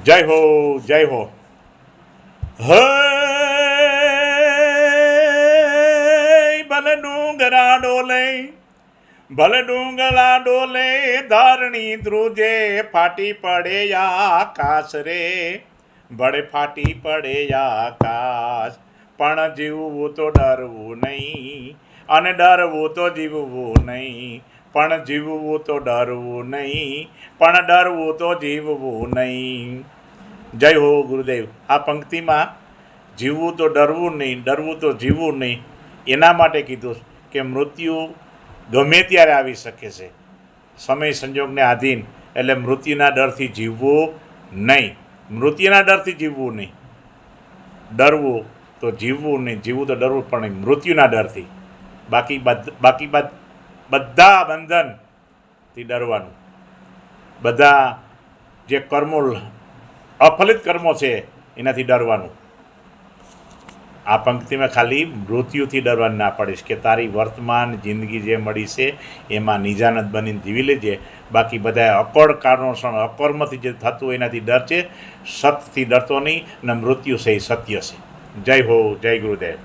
જય હો જય હો. હે ભલે ડુંગરા ડોલે, ભલે ડુંગરા ડોલે, ધારણી ધ્રુજે, ફાટી પડે આકાશ રે, ભલે ફાટી પડે આકાશ. પણ જીવવું તો ડરવું નહીં, અને ડરવું તો જીવવું નહીં. પણ જીવવું તો ડરવું નહીં, પણ ડરવું તો જીવવું નહીં. જય હો ગુરુદેવ. આ પંક્તિમાં જીવવું તો ડરવું નહીં, ડરવું તો જીવવું નહીં, એના માટે કીધું કે મૃત્યુ ગમે ત્યારે આવી શકે છે, સમય સંજોગને આધીન. એટલે મૃત્યુના ડરથી જીવવું નહીં, મૃત્યુના ડરથી જીવવું નહીં. ડરવું તો જીવવું નહીં, જીવવું તો ડરવું પણ નહીં, મૃત્યુના ડરથી. બાકી બધા બંધનથી ડરવાનું. બધા જે કર્મો, અફલિત કર્મો છે, એનાથી ડરવાનું. આ પંક્તિમાં ખાલી મૃત્યુથી ડરવાનું ના પાડીશ કે તારી વર્તમાન જિંદગી જે મળી છે એમાં નિજાનંદ બનીને જીવી લેજે. બાકી બધા અકળ કારણોસર, અકર્મથી જે થતું હોય એનાથી ડર છે, સતથી ડરતો નહીં. અને મૃત્યુ છે એ સત્ય છે. જય હો, જય ગુરુદેવ.